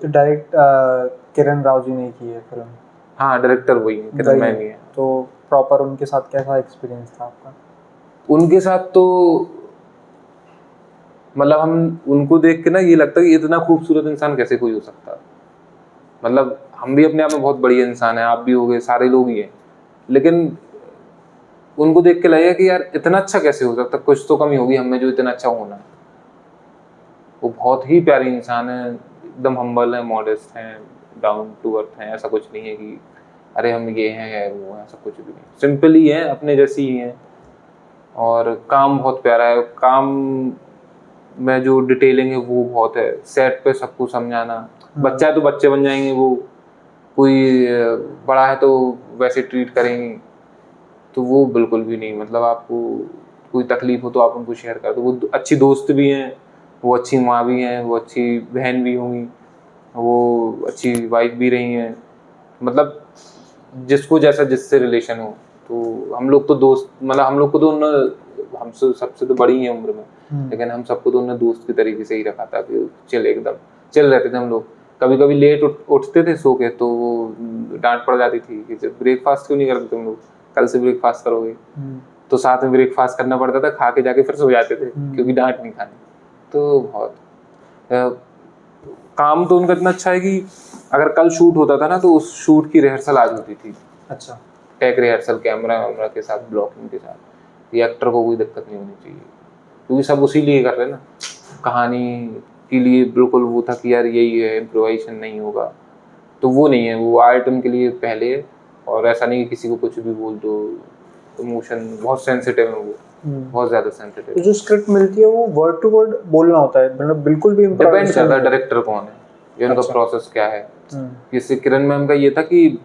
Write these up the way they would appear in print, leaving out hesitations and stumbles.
तो डायरेक्ट किरण राव जी ने की है फिल्म? हाँ, डायरेक्टर वही है, किरण मैनी है। तो प्रॉपर उनके साथ कैसा एक्सपीरियंस था आपका? उनके साथ तो मतलब हम उनको देख के ना ये लगता है कि इतना खूबसूरत इंसान कैसे कोई हो सकता है। मतलब हम भी अपने आप में बहुत बढ़िया इंसान है, आप भी हो गए, सारे लोग ही हैं, लेकिन उनको देख के लगेगा कि यार इतना अच्छा कैसे हो सकता, कुछ तो कमी होगी हमें जो इतना अच्छा होना है। वो बहुत ही प्यारे इंसान है, एकदम हम्बल है, मॉडेस्ट हैं, डाउन टू अर्थ हैं। ऐसा कुछ नहीं है कि अरे हम ये हैं वो हैं, ऐसा कुछ भी नहीं। सिंपल ही है, अपने जैसी ही हैं। और काम बहुत प्यारा है, काम में जो डिटेलिंग है वो बहुत है। सेट पे सबको समझाना, बच्चा है तो बच्चे बन जाएंगे वो, कोई बड़ा है तो वैसे ट्रीट करेंगे, तो वो बिल्कुल भी नहीं। मतलब आपको कोई तकलीफ हो तो आप उनको शेयर कर दो। वो अच्छी दोस्त भी हैं, वो अच्छी माँ भी हैं, वो अच्छी बहन भी होंगी, वो अच्छी वाइफ भी रही हैं। मतलब जिसको जैसा जिससे रिलेशन हो। तो हम लोग तो दोस्त, मतलब हम लोग को तो हमसे सबसे तो बड़ी हैं उम्र में, लेकिन हम सबको तो उन्होंने दोस्त की तरीके से ही रखा था कि चिल, एकदम चिल रहते थे हम लोग। कभी कभी लेट उठते थे सो के, तो वो डांट पड़ जाती थी कि ब्रेकफास्ट क्यों नहीं करते तुम लोग, कल से ब्रेकफास्ट करोगे। तो साथ में ब्रेकफास्ट करना पड़ता था, खा के जाके फिर सो जाते थे क्योंकि डांट नहीं खानी। तो बहुत काम तो उनका इतना अच्छा है कि अगर कल शूट होता था ना, तो उस शूट की रिहर्सल आज होती थी। अच्छा। टेक रिहर्सल, कैमरा वैमरा के साथ, ब्लॉकिंग के साथ। ये एक्टर को कोई दिक्कत नहीं होनी चाहिए, क्योंकि सब उसी लिए कर रहे हैं ना, कहानी के लिए। बिल्कुल वो था कि यार यही है, इम्प्रोवाइजेशन नहीं होगा, तो वो नहीं है। वो आर्ट उनके लिए पहले है, और ऐसा नहीं कि किसी को कुछ भी बोल दो। इमोशन बहुत सेंसिटिव है वो, बहुत ज्यादा सेंसिटिव। तो जो स्क्रिप्ट मिलती है वो वर्ड टू वर्ड बोलना होता है, मतलब बिल्कुल भी डिपेंड करता है डायरेक्टर कौन है, ये उनका प्रोसेस क्या है। जैसे किरण मैम का ये था कि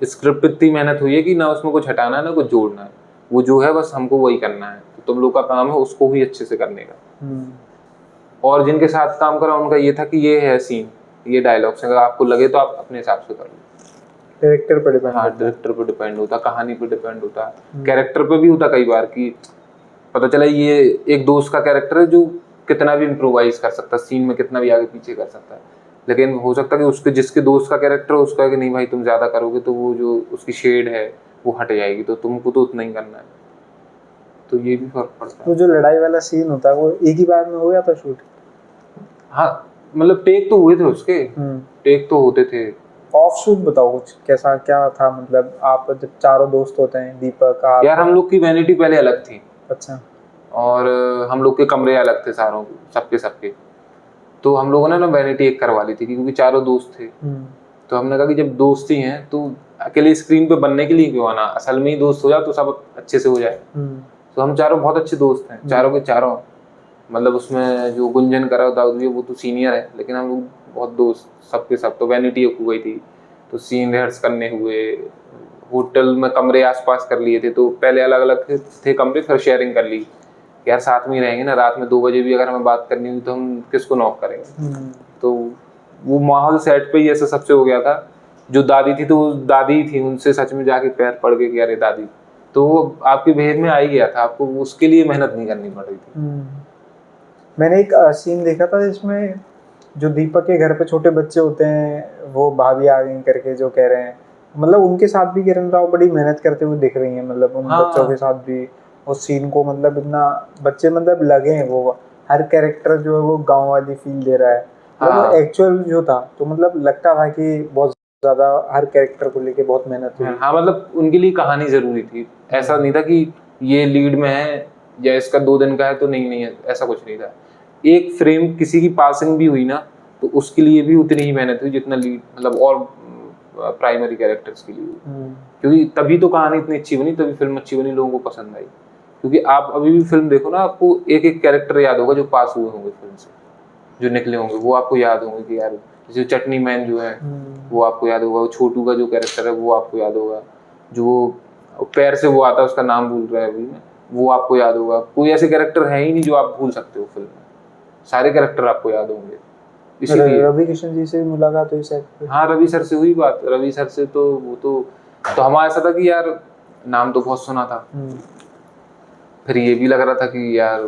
स्क्रिप्ट पे इतनी मेहनत हुई है कि ना उसमें कुछ हटाना है ना कुछ जोड़ना है, वो जो है बस हमको वही करना है, तो तुम लोग का काम है उसको भी अच्छे से करने का। और जिनके साथ काम करा उनका ये था कि ये है सीन, ये डायलॉग्स, अगर आपको लगे तो आप अपने हिसाब से कर लो। डायरेक्टर पर डिपेंड हाँ, डायरेक्टर पे डिपेंड होता, कहानी पे डिपेंड होता, कैरेक्टर पे भी होता कई बार कि पता चला ये एक दोस्त का कैरेक्टर है जो कितना भी इम्प्रोवाइज कर सकता है, सीन में कितना भी आगे पीछे कर सकता है, लेकिन हो सकता है कि उसके जिसके दोस्त का कैरेक्टर है उसका कि नहीं भाई तुम ज्यादा करोगे तो वो जो उसकी शेड है वो हट जाएगी, तो तुमको तो उतना ही करना है। तो ये भी फर्क पड़ता है। तो जो लड़ाई वाला सीन होता है वो एक ही बार में हो गया था शूट? हाँ, मतलब टेक तो हुए थे उसके, टेक तो होते थे। ऑफ शूट बताओ कुछ, कैसा क्या था? मतलब आप जब चारों दोस्त होते हैं, दीपक आप। यार हम लोग की वैनिटी पहले अलग थी। अच्छा। और हम लोग के कमरे अलग थे सारों, सबके सबके। तो हम लोगों ने ना वैनिटी एक करवा ली थी क्योंकि चारों दोस्त थे। तो हमने कहा कि जब दोस्त ही हैं तो अकेले स्क्रीन पे बनने के लिए क्यों आना, असल में ही दोस्त हो जाए तो सब अच्छे से हो जाए। तो हम चारों बहुत अच्छे दोस्त हैं, चारों के चारों। मतलब उसमें जो गुंजन करा दाऊद वो तो सीनियर है, लेकिन हम लोग बहुत दोस्त सबके सब। तो वैनिटी एक हो गई थी, तो सीन रिहर्स करने हुए, होटल में कमरे आसपास कर लिए थे। तो पहले अलग अलग थे कमरे, फिर शेयरिंग कर ली, यार साथ में ही रहेंगे ना, रात में 2 बजे भी अगर हमें बात करनी हुई तो हम किसको नॉक करेंगे। तो वो माहौल सेट पे ही ऐसा सबसे हो गया था। जो दादी थी तो वो दादी ही थी, उनसे सच में जाके पैर पड़ गए कि अरे दादी, तो वो आपके बिहेव में आ ही गया था, आपको उसके लिए मेहनत नहीं करनी पड़ रही थी। मैंने एक सीन देखा था जिसमें जो दीपक के घर पे छोटे बच्चे होते हैं, वो भाभी आ गई करके जो कह रहे हैं, मतलब उनके साथ भी किरण राव बड़ी मेहनत करते हुए दिख रही हैं, मतलब उन बच्चों के साथ भी उस सीन को, मतलब इतना बच्चे मतलब लगे हैं, वो हर कैरेक्टर जो है वो गांव वाली फील दे रहा है। वो एक्चुअल जो था तो मतलब लगता था कि बहुत ज्यादा हर कैरेक्टर को लेके बहुत मेहनत हुई। हाँ, मतलब उनके लिए कहानी जरूरी थी, ऐसा नहीं था कि ये लीड में है या इसका 2 दिन का है तो नहीं है, ऐसा कुछ नहीं था। एक फ्रेम किसी की पासिंग भी हुई ना तो उसके लिए भी उतनी ही मेहनत हुई जितना लीड, मतलब और प्राइमरी कैरेक्टर्स के लिए, क्योंकि तभी तो कहानी इतनी अच्छी बनी, तभी फिल्म अच्छी बनी, लोगों को पसंद आई। क्योंकि आप अभी भी फिल्म देखो ना, आपको एक एक कैरेक्टर याद होगा जो पास हुए होंगे फिल्म से, जो निकले होंगे वो आपको याद होंगे कि यार जैसे चटनी मैन जो है वो आपको याद होगा, छोटू का जो कैरेक्टर है वो आपको याद होगा, जो वो पैर से वो आता है उसका नाम भूल रहा है अभी में, वो आपको याद होगा। कोई ऐसे कैरेक्टर है ही नहीं जो आप भूल सकते हो फिल्म में, सारे कैरेक्टर आपको याद होंगे। इसीलिए रवि किशन जी से भी मुलाकात हुई सेट पे? हाँ, रवि सर से हुई बात। रवि सर से तो वो तो हमारा ऐसा था कि यार नाम तो बहुत सुना था, फिर ये भी लग रहा था कि यार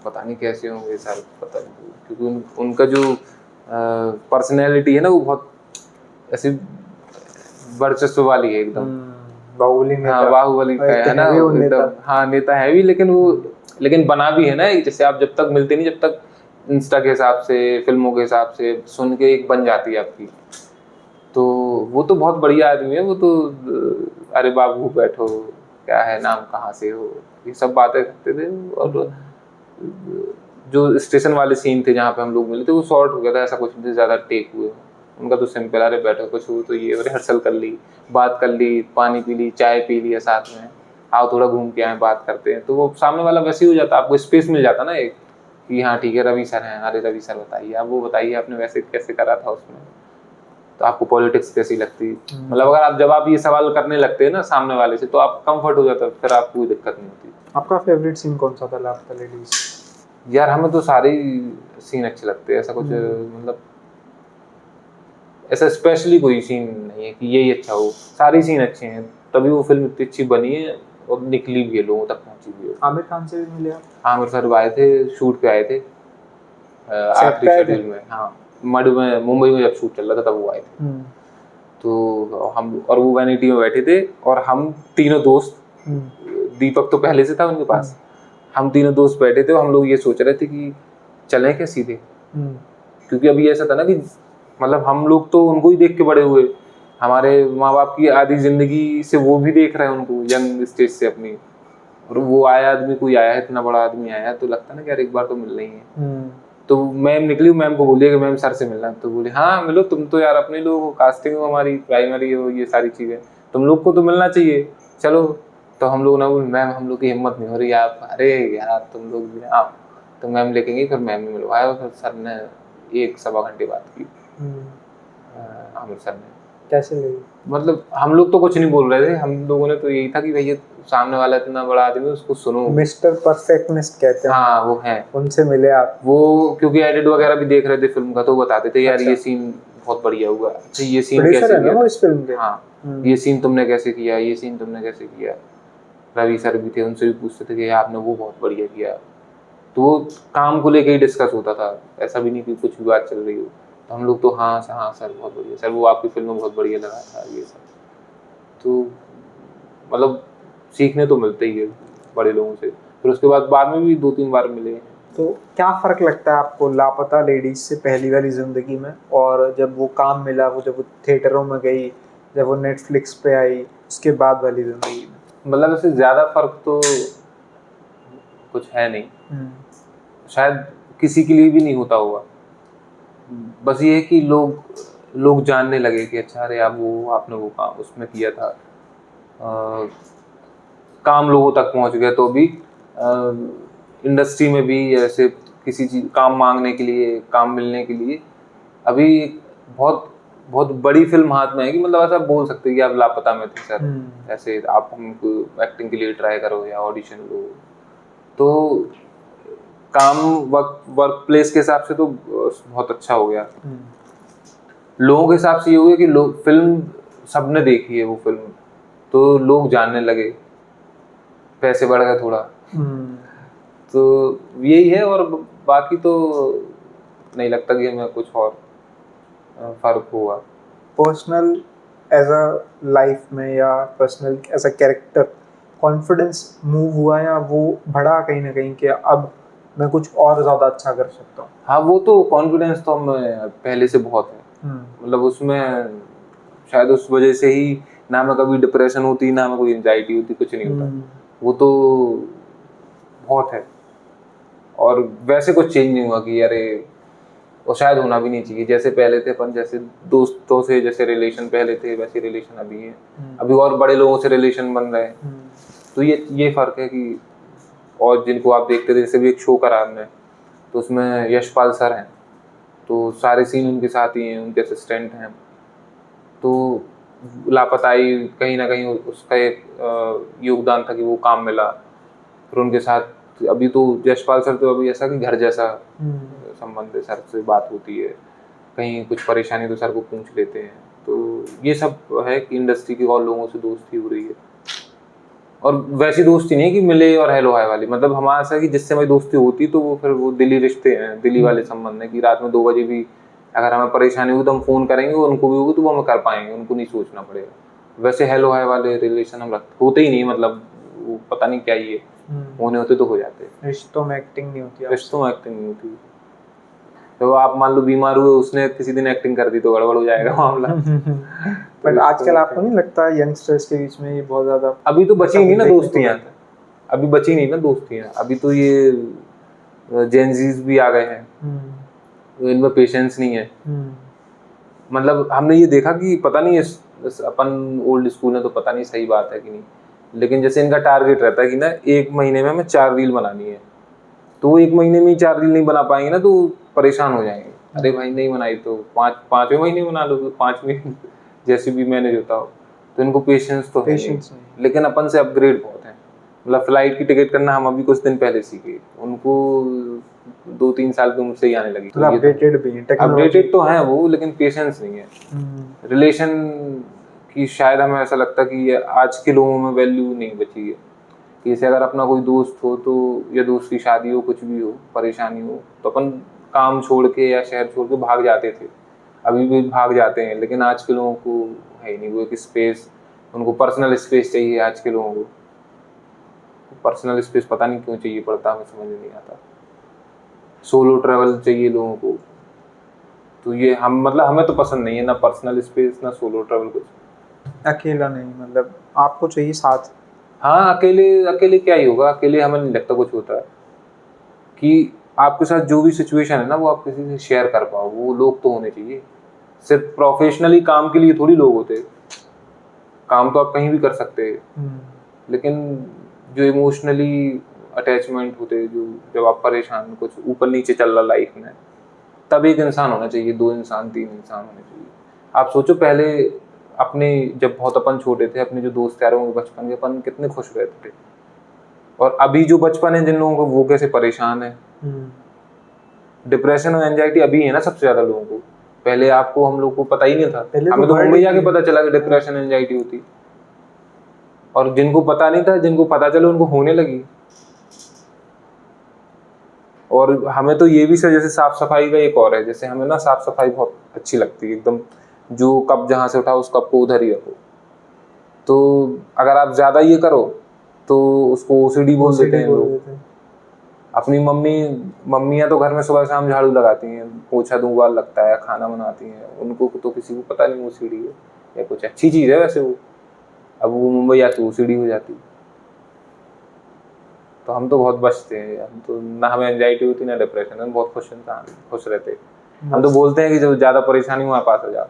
पता नहीं कैसे होंगे सर, पता नहीं, क्योंकि उनका जो पर्सनैलिटी है ना वो बहुत ऐसी वर्चस्व वाली है एकदम। बाहुबली नेता। हाँ बाहुबली का है ना हैवी वो नेता। एकदम, हाँ नेता है भी, लेकिन वो लेकिन बना भी है ना एक, जैसे आप जब तक मिलते नहीं, जब तक इंस्टा के हिसाब से, फिल्मों के हिसाब से सुन के एक बन जाती है आपकी। तो वो तो बहुत बढ़िया आदमी है वो तो, अरे बाबू बैठो, क्या है नाम, कहाँ से हो, ये सब बातें करते थे। और जो स्टेशन वाले सीन थे जहाँ पे हम लोग मिले थे वो शॉर्ट हो गया था, ऐसा कुछ नहीं ज़्यादा टेक हुए। उनका तो सिंपल, अरे बैठो कुछ हो तो ये रिहर्सल कर ली, बात कर ली, पानी पी ली, चाय पी लिया साथ में, आओ थोड़ा घूम के आए, बात करते हैं। तो वो सामने वाला वैसे ही हो जाता, आपको स्पेस मिल जाता ना एक, कि हाँ ठीक है रवि सर हैं, अरे रवि सर बताइए, आप वो बताइए आपने वैसे कैसे करा था उसमें, तो आपको पॉलिटिक्स कैसी लगती। मतलब अगर आप जब आप ये सवाल करने लगते हैं ना सामने वाले से, तो आप कंफर्ट हो जाता है, फिर आपको कोई दिक्कत नहीं होती। आपका फेवरेट सीन कौन सा था लापता लेडीज? यार हमें तो सारे सीन अच्छे लगते हैं, ऐसा कुछ मतलब ऐसा स्पेशली कोई सीन नहीं है कि यही अच्छा हो, सारे सीन अच्छे हैं, तभी वो फिल्म इतनी अच्छी बनी है और निकली भी है, लोगों तक पहुंची भी है। आमिर खान से भी मिले आप? आमिर सर आए थे, शूट पे आए थे आखिरी शेड्यूल में, हाँ मडु में, मुंबई में जब शूट चल रहा था तब वो आए थे। तो हम और वो वैनिटी में बैठे थे, और हम तीनों दोस्त, दीपक तो पहले से था उनके पास, हम तीनों दोस्त बैठे थे, हम लोग ये सोच रहे थे कि चलें क्या सीधे, क्योंकि अभी ऐसा था ना कि मतलब हम लोग तो उनको ही देख के बड़े हुए, हमारे माँ बाप की आधी जिंदगी से वो भी देख रहे हैं उनको यंग स्टेज से अपनी, और वो आया आदमी, कोई आया है, इतना बड़ा आदमी आया है, तो लगता ना कि यार एक बार तो मिलना ही है। तो मैम निकली, मैम को बोलिए कि मैम सर से मिलना है, तो बोले हाँ मिलो, तुम तो यार अपने लोग हो, कास्टिंग हो हमारी, प्राइमरी हो, ये सारी चीज़ें, तुम लोग को तो मिलना चाहिए, चलो। तो हम लोग ना बोले मैम हम लोग की हिम्मत नहीं हो रही आप, अरे यार तुम लोग भी आओ, तो मैम लेके गई, फिर मैम ने मिलवाया, फिर सर ने 1-1.25 घंटे बात की आमिर सर ने। कैसे लगी? मतलब हम लोग तो कुछ नहीं बोल रहे थे, हम लोगों ने तो यही था कि भैया सामने वाला इतना बड़ा आदमी है, उसको सुनो। मिस्टर परफेक्टनिस्ट कहते हैं। हाँ वो है, उनसे मिले आप? वो क्योंकि एडिट वगैरह भी देख रहे थे फिल्म का, तो बताते थे यार अच्छा। ये सीन बहुत बढ़िया हुआ, अच्छा ये सीन प्रोड्यूसर कैसे है ना किया वो था? इस फिल्म के? हाँ ये सीन तुमने कैसे किया, ये सीन तुमने कैसे किया। रवि सर भी थे, उनसे भी पूछते थे कि आपने वो बहुत बढ़िया किया। तो वो काम को लेके ही डिस्कस होता था, ऐसा भी नहीं कि कुछ भी बात चल रही हो, तो हम लोग तो हाँ सर बहुत बढ़िया सर, वो आपकी फिल्म में बहुत बढ़िया लगा था ये सब। तो मतलब सीखने तो मिलते ही है बड़े लोगों से, फिर उसके बाद में भी 2-3 बार मिले हैं। तो क्या फ़र्क लगता है आपको लापता लेडीज से पहली वाली ज़िंदगी में, और जब वो काम मिला, वो जब वो थिएटरों में गई, जब वो नेटफ्लिक्स पे आई, उसके बाद वाली ज़िंदगी में? मतलब ऐसे ज़्यादा फर्क तो कुछ है नहीं, शायद किसी के लिए भी नहीं होता होगा, बस ये है कि लोग जानने लगे कि अच्छा अरे आप वो आपने वो काम उसमें किया था, काम लोगों तक पहुंच गया। तो अभी इंडस्ट्री में भी ऐसे किसी चीज काम मांगने के लिए, काम मिलने के लिए अभी बहुत बहुत बड़ी फिल्म हाथ में है, कि मतलब ऐसा बोल सकते हैं कि आप लापता में थे सर, ऐसे आप हमको एक्टिंग के लिए ट्राई करो या ऑडिशन लो। तो काम वर्क प्लेस के हिसाब से तो बहुत अच्छा हो गया, लोगों के हिसाब से ये हो गया कि लोग फिल्म सबने देखी है वो फिल्म, तो लोग जानने लगे, पैसे बढ़ गए थोड़ा, तो यही है। और बाकी तो नहीं लगता कि हमें कुछ और फर्क हुआ। पर्सनल एज अ लाइफ में या personal as a character confidence move हुआ, या वो बढ़ा कहीं ना कहीं कि अब मैं कुछ और ज़्यादा अच्छा कर सकता हूँ? हाँ वो तो कॉन्फिडेंस तो हमें पहले से बहुत है, मतलब उसमें शायद उस वजह से ही ना हमें कभी डिप्रेशन होती, ना हमें कोई एंजाइटी होती, कुछ नहीं होता, वो तो बहुत है। और वैसे कुछ चेंज नहीं हुआ कि अरे, और शायद होना भी नहीं चाहिए, जैसे पहले थे अपन, जैसे दोस्तों से जैसे रिलेशन पहले थे वैसे रिलेशन अभी है, अभी और बड़े लोगों से रिलेशन बन रहे हैं। तो ये फर्क है कि, और जिनको आप देखते थे, जैसे भी एक शो करा हमने, तो उसमें यशपाल सर हैं, तो सारे सीन उनके साथ ही हैं, उनके असिस्टेंट हैं, तो लापताई कहीं ना कहीं उसका एक योगदान था कि वो काम मिला, फिर उनके साथ। अभी तो यशपाल सर तो अभी ऐसा कि घर जैसा संबंध है, सर से बात होती है, कहीं कुछ परेशानी तो सर को पूछ लेते हैं। तो ये सब है कि इंडस्ट्री के और लोगों से दोस्ती हो रही है, और वैसी दोस्ती नहीं कि मिले और हेलो हाय वाली, मतलब हमारा ऐसा कि जिससे हमारी दोस्ती होती तो वो फिर वो दिली रिश्ते हैं, दिली वाले संबंध है, कि रात में 2 बजे भी अगर हमें परेशानी होगी तो हम फ़ोन करेंगे, उनको भी होगी तो वो हमें कर पाएंगे, उनको नहीं सोचना पड़ेगा। वैसे हेलो हाय वाले रिलेशन हम होते ही नहीं, मतलब वो पता नहीं क्या ही है, होने होते तो हो जाते। रिश्तों में एक्टिंग नहीं होती, रिश्तों में एक्टिंग नहीं होती। तो आप मान लो बीमार हुए, उसने किसी दिन एक्टिंग कर दी तो गड़बड़ हो जाएगा मामला। बट आजकल आपको नहीं लगता यंगस्टर्स के बीच में ये बहुत ज्यादा अभी तो बची नहीं ना देखने को दोस्तियाँ, मिलता है? अभी बची नहीं ना दोस्तियाँ, अभी तो ये जेनजीज भी आ गए हैं, इनमें पेशेंस नहीं है। मतलब हमने ये देखा कि पता नहीं अपन ओल्ड स्कूल में तो पता नहीं सही बात है कि नहीं, लेकिन जैसे इनका टारगेट रहता है कि ना 1 महीने में हमें 4 रील बनानी है, तो वो 1 महीने में ही 4 रील नहीं बना पाएंगे ना तो परेशान हो जाएंगे। अरे भाई नहीं बनाई तो 5वें महीने बना लो, तो 5वें जैसे भी मैनेज होता हो। तो इनको पेशेंस तो है नहीं, लेकिन अपन से अपग्रेड बहुत है। मतलब फ्लाइट की टिकट करना हम अभी कुछ दिन पहले सीखे, उनको 2-3 साल की उम्र से ही आने लगी। तो अपडेटेड भी है, अपडेटेड तो है वो, लेकिन पेशेंस नहीं है। रिलेशन की शायद हमें ऐसा लगता है कि आज के लोगों में वैल्यू नहीं बची है। जैसे अगर अपना कोई दोस्त हो तो, या दोस्त की शादी हो, कुछ भी हो, परेशानी हो, तो अपन काम छोड़ के या शहर छोड़ के भाग जाते थे, अभी भी भाग जाते हैं। लेकिन आज के लोगों को है नहीं वो एक स्पेस, उनको पर्सनल स्पेस चाहिए। आज के लोगों को पर्सनल स्पेस पता नहीं क्यों चाहिए पड़ता, हमें समझ नहीं आता। सोलो ट्रैवल चाहिए लोगों को, तो ये हम मतलब हमें तो पसंद नहीं है, ना पर्सनल स्पेस ना सोलो ट्रैवल कुछ। अकेला नहीं, मतलब आपको चाहिए साथ। हाँ, अकेले अकेले क्या ही होगा, अकेले हमें नहीं लगता कुछ होता है। कि आपके साथ जो भी सिचुएशन है ना वो आप किसी से शेयर कर पाओ, वो लोग तो होने चाहिए। सिर्फ प्रोफेशनली काम के लिए थोड़ी लोग होते, काम तो आप कहीं भी कर सकते हैं, लेकिन जो इमोशनली अटैचमेंट होते, जो जब आप परेशान, कुछ ऊपर नीचे चल रहा लाइफ में, तब एक इंसान होना चाहिए, 2 इंसान 3 इंसान होने चाहिए। आप सोचो पहले अपने जब बहुत अपन छोटे थे, अपने जो दोस्त यार होंगे बचपन के, अपन कितने खुश रहते थे। और अभी जो बचपन है जिन लोगों को, वो कैसे परेशान है। डिप्रेशन और एंजाइटी अभी है ना सबसे ज्यादा लोगों को। पहले आपको, हम लोग को पता ही नहीं था, हमें तो मुंबई जाके पता चला कि डिप्रेशन एंजाइटी होती। और जिनको पता नहीं था, जिनको पता चला उनको होने लगी। और हमें तो ये भी सर, जैसे साफ सफाई का एक और है, जैसे हमें ना साफ सफाई बहुत अच्छी लगती है एकदम, जो कप जहाँ से उठाओ उस कप को उधर ही रखो। तो अगर आप ज्यादा ये करो तो उसको ओसीडी बोल देते हैं लोग। अपनी मम्मियाँ तो घर में सुबह शाम झाड़ू लगाती हैं, पोछा धुआं लगता है, खाना बनाती हैं, उनको तो किसी को पता नहीं ओसीडी है या कुछ अच्छी चीज है वैसे वो। अब वो मुंबई आती ओसीडी हो जाती। तो हम तो बहुत बचते हैं, हम तो ना हमें एंजाइटी होती ना डिप्रेशन, हम बहुत खुश रहते। हम तो बोलते हैं कि जब ज्यादा परेशानी हो पास हो जाओ।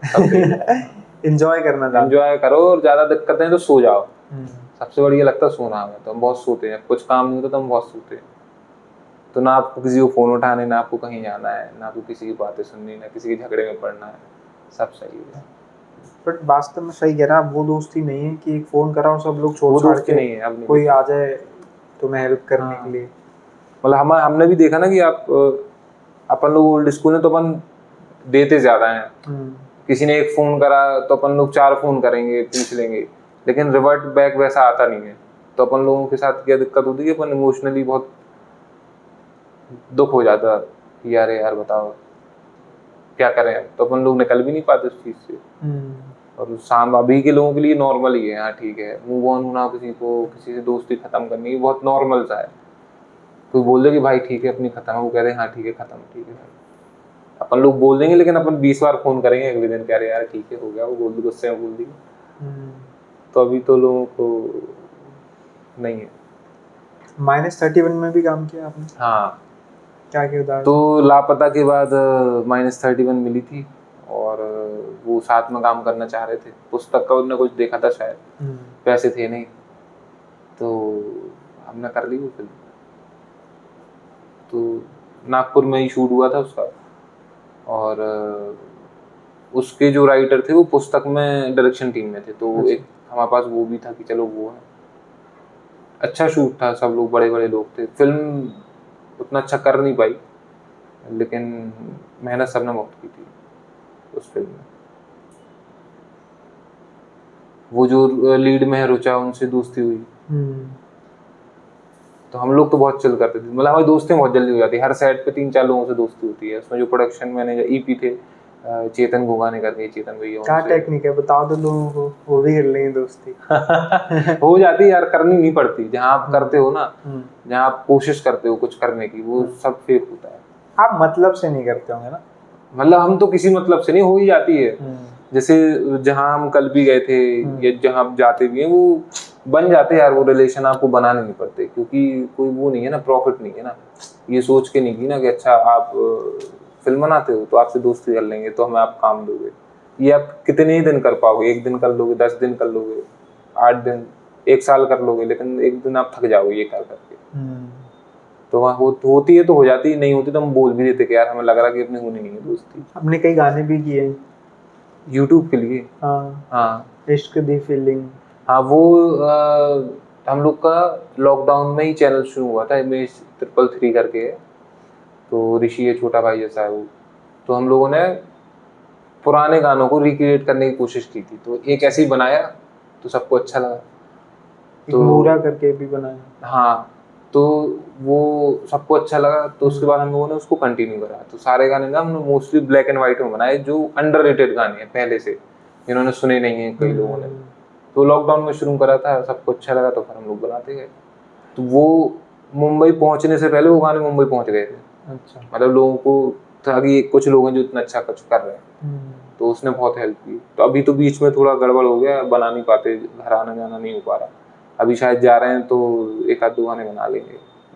एंजॉय करना, एंजॉय करो, और ज्यादा दिक्कत है तो सो जाओ। सबसे बढ़िया लगता है सोना हमें, तो हम बहुत सोते हैं। कुछ काम नहीं होता तो हम बहुत सोते हैं। तो ना आपको किसी को फोन उठाने, ना आपको कहीं जाना है, ना आपको किसी की बातें सुननी, ना किसी के झगड़े में पड़ना है, सब सही है। बट वास्तव में सही कह रहा है, वो दोस्ती नहीं है कि एक फोन करा और सब लोग वो दोस्ती नहीं है। अब कोई आ जाए तुम्हें हेल्प करने के लिए। मतलब हमने भी देखा ना कि आप अपन लोग ओल्ड स्कूल में तो अपन देते ज्यादा हैं। किसी ने एक फोन करा तो अपन लोग 4 फोन करेंगे, पूछ लेंगे, लेकिन रिवर्ट बैक वैसा आता नहीं है। तो अपन लोगों के साथ क्या दिक्कत होती है, अपन इमोशनली बहुत दुख हो जाता कि यार बताओ क्या करें। तो अपन लोग निकल भी नहीं पाते उस चीज से। और शाम अभी के लोगों के लिए नॉर्मल ही है, हाँ ठीक है, मूव ऑन होना, किसी से दोस्ती खत्म करनी, बहुत नॉर्मल सा है। कोई बोल दे कि भाई ठीक है अपनी खत्म है, वो कह रहे हैं हाँ ठीक है खत्म, ठीक है। अपन लोग बोल देंगे, लेकिन अपन 20 बार फोन करेंगे अगले दिन, कह रहे यार ठीक है हो गया, वो बोल दी, गुस्से में बोल दी। तो अभी तो लोगों को नहीं है। -31 में भी काम किया आपने? हाँ, क्या किरदार? तो लापता के बाद -31 मिली थी, और वो साथ में काम करना चाह रहे थे। पुस्तक का उन्होंने कुछ देखा था शायद, पैसे थे नहीं, तो हमने कर ली वो फिल्म। तो नागपुर में ही शूट हुआ था उसका, और उसके जो राइटर थे वो पुस्तक में डायरेक्शन टीम में थे। तो एक हमारे पास वो भी था कि चलो वो है। अच्छा शूट था, सब लोग बड़े बड़े लोग थे। फिल्म उतना अच्छा कर नहीं पाई, लेकिन मेहनत सबने बहुत की थी उस फिल्म में। वो जो लीड में है रुचा, उनसे दोस्ती हुई। तो हम लोग तो बहुत चिल करते थे, मतलब हमारी दोस्ती बहुत जल्दी हो जाती है। हर सेट पे 3-4 लोगों से दोस्ती होती है। उसमें जो प्रोडक्शन मैनेजर ईपी थे, चेतन गोगाने करके, चेतन भैया, क्या उनसे टेक्निक है बता दो लोगों को, वो भी कर लेंगे दोस्ती। हो जाती है यार, करनी नहीं पड़ती। जहाँ आप करते हो ना, हम्म। जहाँ आप कोशिश करते हो कुछ करने की, वो सब फेक होता है। आप मतलब से नहीं करते होंगे ना? मतलब हम तो किसी मतलब से नहीं, हो ही जाती है। जैसे जहाँ हम कल भी गए थे, या जहाँ आप जाते भी हैं, वो बन जाते हैं यार। वो रिलेशन आपको बनाने नहीं पड़ते, क्योंकि कोई वो नहीं है ना, प्रॉफिट नहीं है ना। ये सोच के नहीं की ना कि अच्छा आप फिल्म बनाते हो तो आपसे दोस्ती कर लेंगे तो हमें आप काम दोगे। ये आप कितने ही दिन कर पाओगे? 1 दिन कर लोगे, 10 दिन कर लोगे, 8 दिन, 1 साल कर लोगे, लेकिन एक दिन आप थक जाओगे ये कर करके। तो वहाँ होती है तो हो जाती, नहीं होती तो हम बोल भी देते कि यार हमें लग रहा कि अपनी होनी नहीं है दोस्ती। हमने कई गाने भी किए हैं यूट्यूब के लिए। हाँ, इश्क दी फीलिंग। हाँ, वो हम लोग का लॉकडाउन में ही चैनल शुरू हुआ था, इमेज 333 करके है। तो ऋषि है, छोटा भाई जैसा है वो। तो हम लोगों ने पुराने गानों को रिक्रिएट करने की कोशिश की थी, तो एक ऐसे ही बनाया तो सबको अच्छा लगा। तो मूरा करके भी बनाया। हाँ, तो वो सबको अच्छा लगा, तो उसके बाद हम लोगों ने उसको कंटिन्यू करा। तो सारे गाने ना हमने मोस्टली ब्लैक एंड व्हाइट में बनाए, जो अंडररेटेड गाने हैं पहले से, जिन्होंने सुने नहीं है कई लोगों ने। तो लॉकडाउन में शुरू करा था, सबको अच्छा लगा, तो फिर हम लोग बनाते गए। तो वो मुंबई पहुंचने से पहले वो गाने मुंबई पहुंच गए थे। अच्छा। मतलब लोगों को था कि कुछ लोग हैं जो इतना अच्छा कुछ कर रहे हैं, तो उसने बहुत हेल्प की। तो अभी तो बीच में थोड़ा गड़बड़ हो गया, बना नहीं पाते, घर आना जाना नहीं हो पा रहा। अभी शायद जा रहे हैं तो 1 आध 2 गाने बना लेंगे।